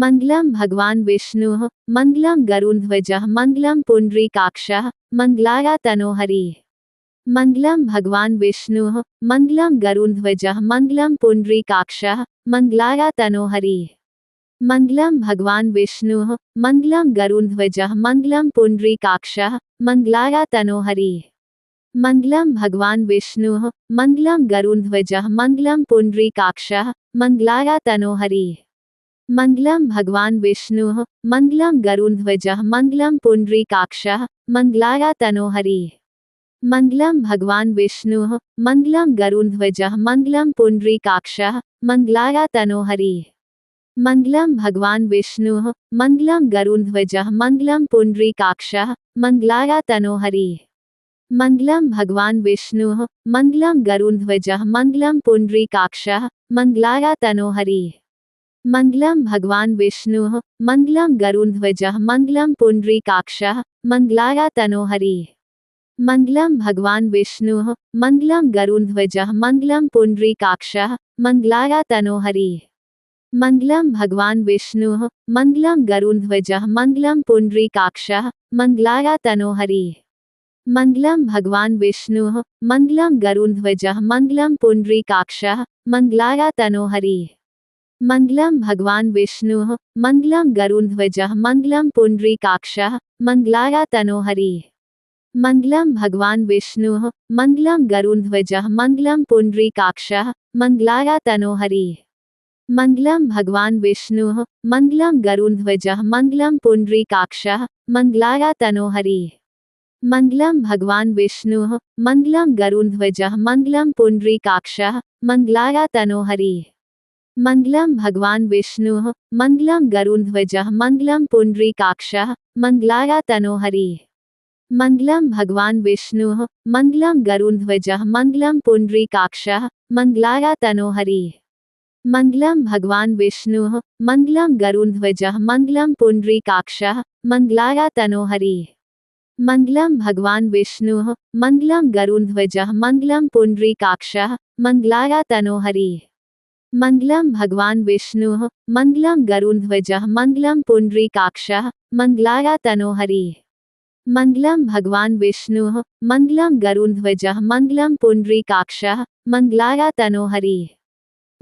मङ्गलं भगवान् विष्णुः, मङ्गलं गरुडध्वजः, मङ्गलं पुण्डरीकाक्षः, मङ्गलाय तनोहरिः। मङ्गलं भगवान् विष्णुः, मङ्गलं गरुडध्वजः, मङ्गलं पुण्डरीकाक्षः, मङ्गलाय तनोहरिः। मङ्गलं भगवान् विष्णुः, मङ्गलं गरुडध्वजः, मङ्गलं पुण्डरीकाक्षः, मङ्गलाय तनोहरिः। मङ्गलं भगवान् विष्णुः, मङ्गलं गरुडध्वजः, मङ्गलं पुण्डरीकाक्षः, मङ्गलाय तनोहरिः। मङ्गलं भगवान् विष्णुः, मङ्गलं गरुडध्वजः, मङ्गलं पुण्डरीकाक्षः, मङ्गलाय तनोहरिः। मङ्गलं भगवान् विष्णुः, मङ्गलं गरुडध्वजः, मङ्गलं पुण्डरीकाक्षः, मङ्गलाय तनोहरिः। मङ्गलं भगवान् विष्णुः, मङ्गलं गरुडध्वजः, मङ्गलं पुण्डरीकाक्षः, मङ्गलाय तनोहरिः। मङ्गलं भगवान् विष्णुः, मङ्गलं गरुडध्वजः, मङ्गलं पुण्डरीकाक्षः, मङ्गलाय तनोहरिः। मङ्गलं भगवान् विष्णुः, मङ्गलं गरुडध्वजः, मङ्गलं पुण्डरीकाक्षः, मङ्गलाय तनोहरिः। मङ्गलं भगवान् विष्णुः, मङ्गलं गरुडध्वजः, मङ्गलं पुण्डरीकाक्षः, मङ्गलाय तनोहरिः। मङ्गलं भगवान् विष्णुः, मङ्गलं गरुडध्वजः, मङ्गलं पुण्डरीकाक्षः, मङ्गलाय तनोहरिः। मङ्गलं भगवान् विष्णुः, मङ्गलं गरुडध्वजः, मङ्गलं पुण्डरीकाक्षः, मङ्गलाय तनोहरिः। मङ्गलं भगवान् विष्णुः, मङ्गलं गरुडध्वजः, मङ्गलं पुण्डरीकाक्षः, मङ्गलाय तनोहरिः। मङ्गलं भगवान् विष्णुः, मङ्गलं गरुडध्वजः, मङ्गलं पुण्डरीकाक्षः, मङ्गलाय तनोहरिः। मङ्गलं भगवान् विष्णुः, मङ्गलं गरुडध्वजः, मङ्गलं पुण्डरीकाक्षः, मङ्गलाय तनोहरिः। मङ्गलं भगवान् विष्णुः, मङ्गलं गरुडध्वजः, मङ्गलं पुण्डरीकाक्षः, मङ्गलाय तनोहरिः। मङ्गलं भगवान् विष्णुः, मङ्गलं गरुडध्वजः, मङ्गलं पुण्डरीकाक्षः, मङ्गलाय तनोहरिः। मङ्गलं भगवान् विष्णुः, मङ्गलं गरुडध्वजः, मङ्गलं पुण्डरीकाक्षः, मङ्गलाय तनोहरिः। मङ्गलं भगवान् विष्णुः, मङ्गलं गरुडध्वजः, मङ्गलं पुण्डरीकाक्षः, मङ्गलाय तनोहरिः। मङ्गलं भगवान् विष्णुः, मङ्गलं गरुडध्वजः, मङ्गलं पुण्डरीकाक्षः, मङ्गलाय तनोहरिः। मङ्गलं भगवान् विष्णुः, मङ्गलं गरुडध्वजः, मङ्गलं पुण्डरीकाक्षः, मङ्गलाय तनोहरिः। मङ्गलं भगवान् विष्णुः, मङ्गलं गरुडध्वजः, मङ्गलं पुण्डरीकाक्षः, मङ्गलाय तनोहरिः। मङ्गलं भगवान् विष्णुः, मङ्गलं गरुडध्वजः, मङ्गलं पुण्डरीकाक्षः, मङ्गलाय तनोहरिः।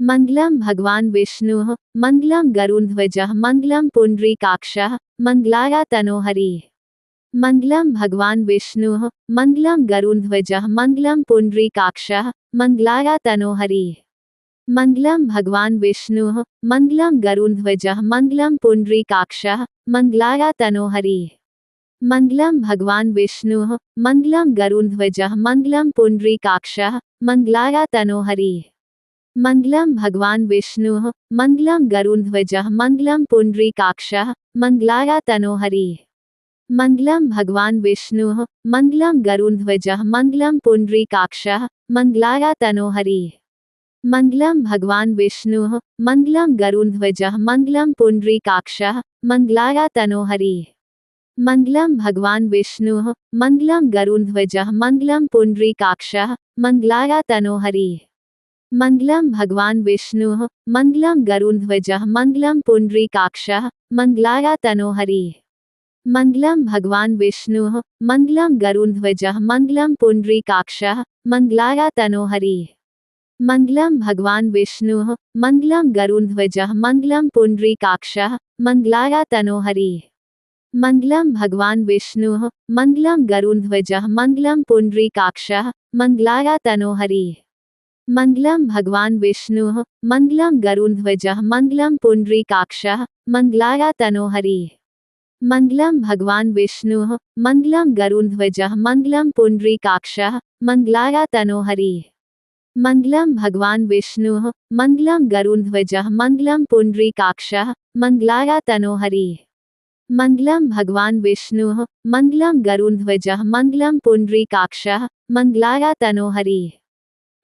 मङ्गलं भगवान् विष्णुः, मङ्गलं गरुडध्वजः, मङ्गलं पुण्डरीकाक्षः, मङ्गलाय तनोहरिः। मङ्गलं भगवान् विष्णुः, मङ्गलं गरुडध्वजः, मङ्गलं पुण्डरीकाक्षः, मङ्गलाय तनोहरिः। मङ्गलं भगवान् विष्णुः, मङ्गलं गरुडध्वजः, मङ्गलं पुण्डरीकाक्षः, मङ्गलाय तनोहरिः। मङ्गलं भगवान् विष्णुः, मङ्गलं गरुडध्वजः, मङ्गलं पुण्डरीकाक्षः, मङ्गलाय तनोहरिः। मङ्गलं भगवान् विष्णुः, मङ्गलं गरुडध्वजः, मङ्गलं पुण्डरीकाक्षः, मङ्गलाय तनोहरिः। मङ्गलं भगवान् विष्णुः, मङ्गलं गरुडध्वजः, मङ्गलं पुण्डरीकाक्षः, मङ्गलाय तनोहरिः। मङ्गलं भगवान् विष्णुः, मङ्गलं गरुडध्वजः, मङ्गलं पुण्डरीकाक्षः, मङ्गलाय तनोहरिः। मङ्गलं भगवान् विष्णुः, मङ्गलं गरुडध्वजः, मङ्गलं पुण्डरीकाक्षः, मङ्गलाय तनोहरिः। मङ्गलं भगवान् विष्णुः, मङ्गलं गरुडध्वजः, मङ्गलं पुण्डरीकाक्षः, मङ्गलाय तनोहरिः। मङ्गलं भगवान् विष्णुः, मङ्गलं गरुडध्वजः, मङ्गलं पुण्डरीकाक्षः, मङ्गलाय तनोहरिः। मङ्गलं भगवान् विष्णुः, मङ्गलं गरुडध्वजः, मङ्गलं पुण्डरीकाक्षः, मङ्गलाय तनोहरिः। मङ्गलं भगवान् विष्णुः, मङ्गलं गरुडध्वजः, मङ्गलं पुण्डरीकाक्षः, मङ्गलाय तनोहरिः। मङ्गलं भगवान् विष्णुः, मङ्गलं गरुडध्वजः, मङ्गलं पुण्डरीकाक्षः, मङ्गलाय तनोहरिः। मङ्गलं भगवान् विष्णुः, मङ्गलं गरुडध्वजः, मङ्गलं पुण्डरीकाक्षः, मङ्गलाय तनोहरिः। मङ्गलं भगवान् विष्णुः, मङ्गलं गरुडध्वजः, मङ्गलं पुण्डरीकाक्षः, मङ्गलाय तनोहरिः।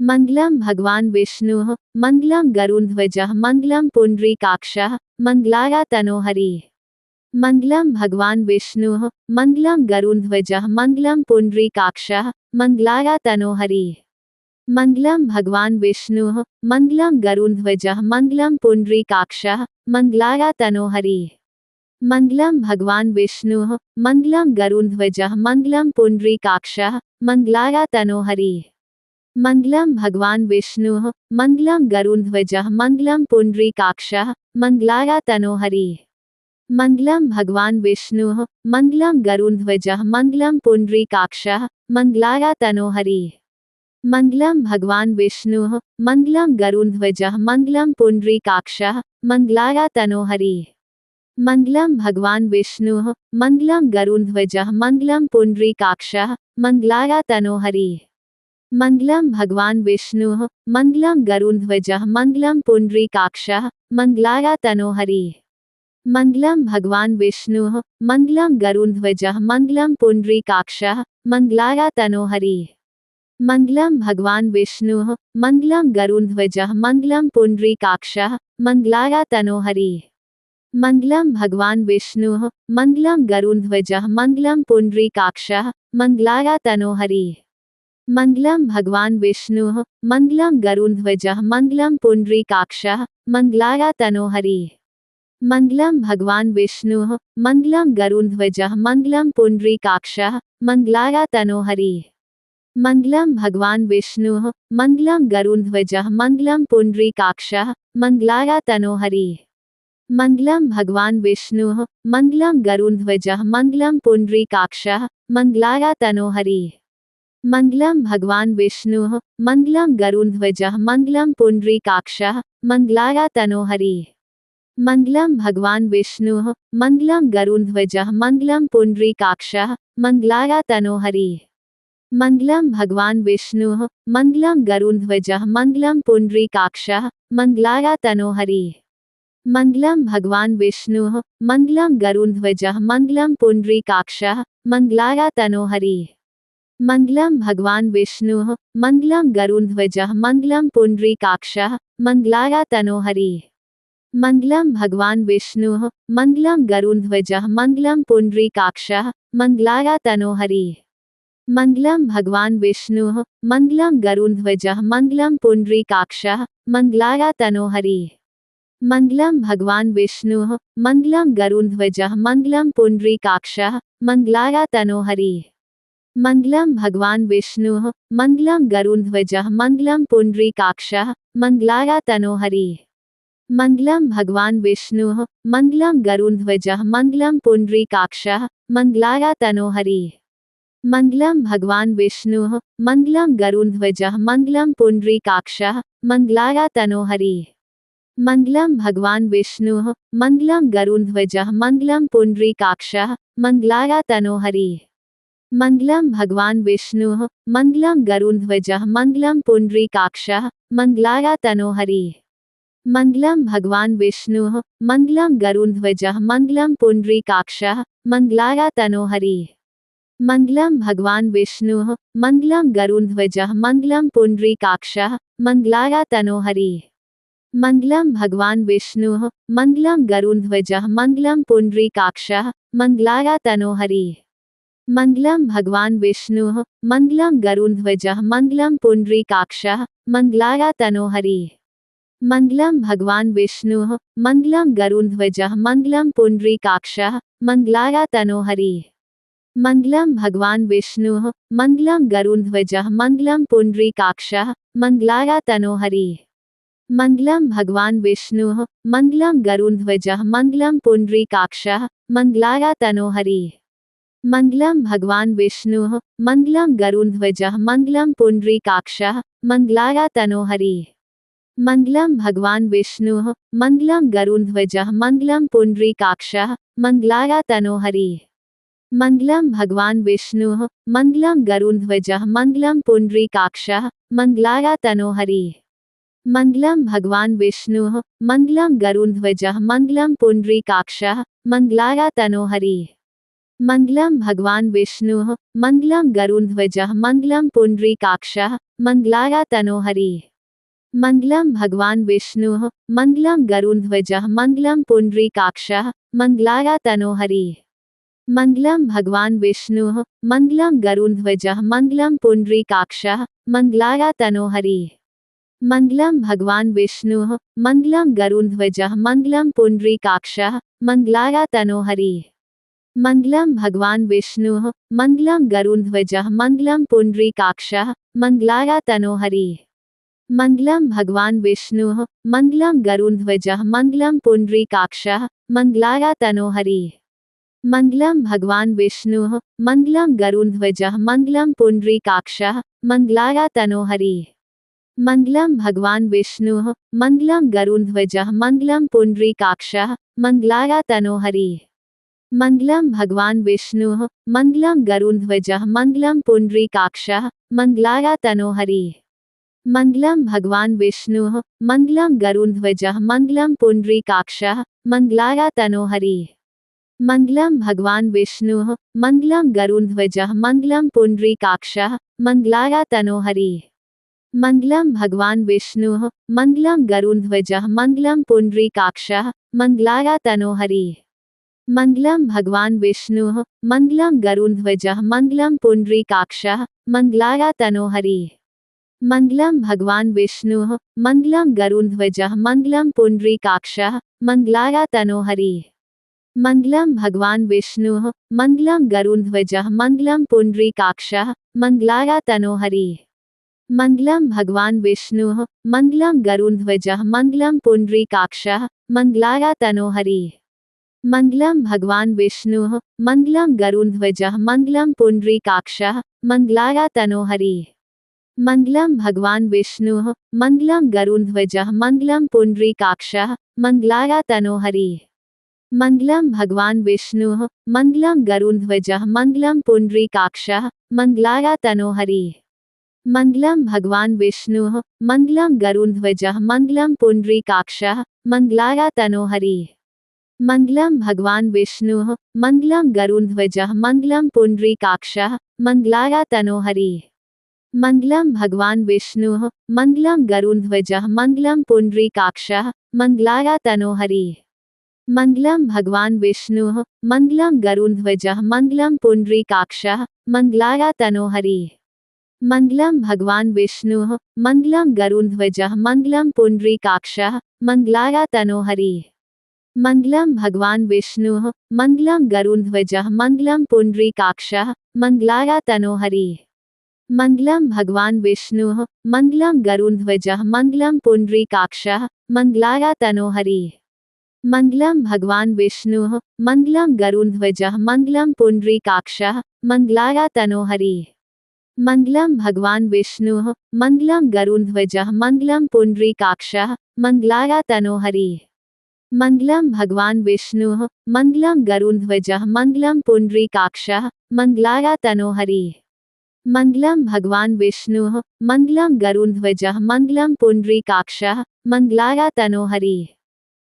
मङ्गलं भगवान् विष्णुः, मङ्गलं गरुडध्वजः, मङ्गलं पुण्डरीकाक्षः, मङ्गलाय तनोहरिः। मङ्गलं भगवान् विष्णुः, मङ्गलं गरुडध्वजः, मङ्गलं पुण्डरीकाक्षः, मङ्गलाय तनोहरिः। मङ्गलं भगवान् विष्णुः मङ्गलं गरुडध्वजः मङ्गलं पुण्डरीकाक्षः मङ्गलाय तनोहरिः। मङ्गलं भगवान् विष्णुः मङ्गलं गरुडध्वजः मङ्गलं पुण्डरीकाक्षः मङ्गलाय तनोहरिः। मङ्गलं भगवान् विष्णुः मङ्गलं गरुडध्वजः मङ्गलं पुण्डरीकाक्षः मङ्गलाय तनोहरिः। मङ्गलं भगवान् विष्णुः मङ्गलं गरुडध्वजः मङ्गलं पुण्डरीकाक्षः मङ्गलाय तनोहरिः। मङ्गलं भगवान् विष्णुः मङ्गलं गरुडध्वजः मङ्गलं पुण्डरीकाक्षः मङ्गलाय तनोहरिः। मङ्गलं भगवान् विष्णुः मङ्गलं गरुडध्वजः मङ्गलं पुण्डरीकाक्षः मङ्गलाय तनोहरिः। मङ्गलं भगवान् विष्णुः मङ्गलं गरुडध्वजः मङ्गलं पुण्डरीकाक्षः मङ्गलाय तनोहरिः। मङ्गलं भगवान् विष्णुः मङ्गलं गरुडध्वजः मङ्गलं पुण्डरीकाक्षः मङ्गलाय तनोहरिः। मङ्गलं भगवान् विष्णुः मङ्गलं गरुडध्वजः मङ्गलं पुण्डरीकाक्षः मङ्गलाय तनोहरिः। मङ्गलं भगवान् विष्णुः मङ्गलं गरुडध्वजः मङ्गलं पुण्डरीकाक्षः मङ्गलाय तनोहरिः। मङ्गलं भगवान् विष्णुः मङ्गलं गरुडध्वजः मङ्गलं पुण्डरीकाक्षः मङ्गलाय तनोहरिः। मङ्गलं भगवान् विष्णुः मङ्गलं गरुडध्वजः मङ्गलं पुण्डरीकाक्षः मङ्गलाय तनोहरिः। मङ्गलं भगवान् विष्णुः मङ्गलं गरुडध्वजः मङ्गलं पुण्डरीकाक्षः मङ्गलाय तनोहरिः। मङ्गलं भगवान् विष्णुः मङ्गलं गरुडध्वजः मङ्गलं पुण्डरीकाक्षः मङ्गलाय तनोहरिः। मङ्गलं भगवान् विष्णुः मङ्गलं गरुडध्वजः मङ्गलं पुण्डरीकाक्षः मङ्गलाय तनोहरिः। मङ्गलं भगवान् विष्णुः मङ्गलं गरुडध्वजः मङ्गलं पुण्डरीकाक्षः मङ्गलाय तनोहरिः। मङ्गलं भगवान् विष्णुः मङ्गलं गरुडध्वजः मङ्गलं पुण्डरीकाक्षः मङ्गलाय तनोहरिः। मङ्गलं भगवान् विष्णुः मङ्गलं गरुडध्वजः मङ्गलं पुण्डरीकाक्षः मङ्गलाय तनोहरिः। मङ्गलं भगवान् विष्णुः मङ्गलं गरुडध्वजः मङ्गलं पुण्डरीकाक्षः मङ्गलाय तनोहरिः। मङ्गलं भगवान् विष्णुः मङ्गलं गरुडध्वजः मङ्गलं पुण्डरीकाक्षः मङ्गलाय तनोहरिः। मङ्गलं भगवान् विष्णुः मङ्गलं गरुडध्वजः मङ्गलं पुण्डरीकाक्षः मङ्गलाय तनोहरिः। मङ्गलं भगवान् विष्णुः मङ्गलं गरुडध्वजः मङ्गलं पुण्डरीकाक्षः मङ्गलाय तनोहरिः। मङ्गलं भगवान् विष्णुः मङ्गलं गरुडध्वजः मङ्गलं पुण्डरीकाक्षः मङ्गलाय तनोहरिः। मङ्गलं भगवान् विष्णुः मङ्गलं गरुडध्वजः मङ्गलं पुण्डरीकाक्षः मङ्गलाय तनोहरिः। मङ्गलं भगवान् विष्णुः मङ्गलं गरुडध्वजः मङ्गलं पुण्डरीकाक्षः मङ्गलाय तनोहरिः। मङ्गलं भगवान् विष्णुः मङ्गलं गरुडध्वजः मङ्गलं पुण्डरीकाक्षः मङ्गलाय तनोहरिः। मङ्गलं भगवान् विष्णुः मङ्गलं गरुडध्वजः मङ्गलं पुण्डरीकाक्षः मङ्गलाय तनोहरिः। मङ्गलं भगवान् विष्णुः मङ्गलं गरुडध्वजः मङ्गलं पुण्डरीकाक्षः मङ्गलाय तनोहरिः। मङ्गलं भगवान् विष्णुः मङ्गलं गरुडध्वजः मङ्गलं पुण्डरीकाक्षः मङ्गलाय तनोहरिः। मङ्गलं भगवान् विष्णुः मङ्गलं गरुडध्वजः मङ्गलं पुण्डरीकाक्षः मङ्गलाय तनोहरिः। मङ्गलं भगवान् विष्णुः मङ्गलं गरुडध्वजः मङ्गलं पुण्डरीकाक्षः मङ्गलाय तनोहरिः। मङ्गलं भगवान् विष्णुः मङ्गलं गरुडध्वजः मङ्गलं पुण्डरीकाक्षः मङ्गलाय तनोहरिः। मङ्गलं भगवान् विष्णुः मङ्गलं गरुडध्वजः मङ्गलं पुण्डरीकाक्षः मङ्गलाय तनोहरिः। मङ्गलं भगवान् विष्णुः मङ्गलं गरुडध्वजः मङ्गलं पुण्डरीकाक्षः मङ्गलाय तनोहरिः। मङ्गलं भगवान् विष्णुः मङ्गलं गरुडध्वजः मङ्गलं पुण्डरीकाक्षः मङ्गलाय तनोहरिः। मङ्गलं भगवान् विष्णुः मङ्गलं गरुडध्वजः मङ्गलं पुण्डरीकाक्षः मङ्गलाय तनोहरिः। मङ्गलं भगवान् विष्णुः मङ्गलं गरुडध्वजः मङ्गलं पुण्डरीकाक्षः मङ्गलाय तनोहरिः। मङ्गलं भगवान् विष्णुः मङ्गलं गरुडध्वजः मङ्गलं पुण्डरीकाक्षः मङ्गलाय तनोहरिः। मङ्गलं भगवान् विष्णुः मङ्गलं गरुडध्वजः मङ्गलं पुण्डरीकाक्षः मङ्गलाय तनोहरिः। मङ्गलं भगवान् विष्णुः मङ्गलं गरुडध्वजः मङ्गलं पुण्डरीकाक्षः मङ्गलाय तनोहरिः। मङ्गलं भगवान् विष्णुः मङ्गलं गरुडध्वजः मङ्गलं पुण्डरीकाक्षः मङ्गलाय तनोहरिः। मङ्गलं भगवान् विष्णुः मङ्गलं गरुडध्वजः मङ्गलं पुण्डरीकाक्षः मङ्गलाय तनोहरिः। मङ्गलं भगवान् विष्णुः मङ्गलं गरुडध्वजः मङ्गलं पुण्डरीकाक्षः मङ्गलाय तनोहरिः। मङ्गलं भगवान् विष्णुः मङ्गलं गरुडध्वजः मङ्गलं पुण्डरीकाक्षः मङ्गलाय तनोहरिः। मङ्गलं भगवान् विष्णुः मङ्गलं गरुडध्वजः मङ्गलं पुण्डरीकाक्षः मङ्गलाय तनोहरिः। मङ्गलं भगवान् विष्णुः मङ्गलं गरुडध्वजः मङ्गलं पुण्डरीकाक्षः मङ्गलाय तनोहरिः। मङ्गलं भगवान् विष्णुः मङ्गलं गरुडध्वजः मङ्गलं पुण्डरीकाक्षः मङ्गलाय तनोहरिः। मङ्गलं भगवान् विष्णुः मङ्गलं गरुडध्वजः मङ्गलं पुण्डरीकाक्षः मङ्गलाय तनोहरिः। मङ्गलं भगवान् विष्णुः मङ्गलं गरुडध्वजः मङ्गलं पुण्डरीकाक्षः मङ्गलाय तनोहरिः। मङ्गलं भगवान् विष्णुः मङ्गलं गरुडध्वजः मङ्गलं पुण्डरीकाक्षः मङ्गलाय तनोहरिः। मङ्गलं भगवान् विष्णुः मङ्गलं गरुडध्वजः मङ्गलं पुण्डरीकाक्षः मङ्गलाय तनोहरिः। मङ्गलं भगवान् विष्णुः मङ्गलं गरुडध्वजः मङ्गलं पुण्डरीकाक्षः मङ्गलाय तनोहरिः। मङ्गलं भगवान् विष्णुः मङ्गलं गरुडध्वजः मङ्गलं पुण्डरीकाक्षः मङ्गलाय तनोहरिः। मङ्गलं भगवान् विष्णुः मङ्गलं गरुडध्वजः मङ्गलं पुण्डरीकाक्षः मङ्गलाय तनोहरिः। मङ्गलं भगवान् विष्णुः मङ्गलं गरुडध्वजः मङ्गलं पुण्डरीकाक्षः मङ्गलाय तनोहरिः। मङ्गलं भगवान् विष्णुः मङ्गलं गरुडध्वजः मङ्गलं पुण्डरीकाक्षः मङ्गलाय तनोहरिः। मङ्गलं भगवान् विष्णुः मङ्गलं गरुडध्वजः मङ्गलं पुण्डरीकाक्षः मङ्गलाय तनोहरिः। मङ्गलं भगवान् विष्णुः मङ्गलं गरुडध्वजः मङ्गलं पुण्डरीकाक्षः मङ्गलाय तनोहरिः। मङ्गलं भगवान् विष्णुः मङ्गलं गरुडध्वजः मङ्गलं पुण्डरीकाक्षः मङ्गलाय तनोहरिः। मङ्गलं भगवान् विष्णुः मङ्गलं गरुडध्वजः मङ्गलं पुण्डरीकाक्षः मङ्गलाय तनोहरिः। मङ्गलं भगवान् विष्णुः मङ्गलं गरुडध्वजः मङ्गलं पुण्डरीकाक्षः मङ्गलाय तनोहरिः। मङ्गलं भगवान् विष्णुः मङ्गलं गरुडध्वजः मङ्गलं पुण्डरीकाक्षः मङ्गलाय तनोहरिः। मङ्गलं भगवान् विष्णुः मङ्गलं गरुडध्वजः मङ्गलं पुण्डरीकाक्षः मङ्गलाय तनोहरिः। मङ्गलं भगवान् विष्णुः मङ्गलं गरुडध्वजः मङ्गलं पुण्डरीकाक्षः मङ्गलाय तनोहरिः। मङ्गलं भगवान् विष्णुः मङ्गलं गरुडध्वजः मङ्गलं पुण्डरीकाक्षः मङ्गलाय तनोहरिः। मङ्गलं भगवान् विष्णुः मङ्गलं गरुडध्वजः मङ्गलं पुण्डरीकाक्षः मङ्गलाय तनोहरिः। मङ्गलं भगवान् विष्णुः मङ्गलं गरुडध्वजः मङ्गलं पुण्डरीकाक्षः मङ्गलाय तनोहरिः। मङ्गलं भगवान् विष्णुः मङ्गलं गरुडध्वजः मङ्गलं पुण्डरीकाक्षः मङ्गलाय तनोहरिः।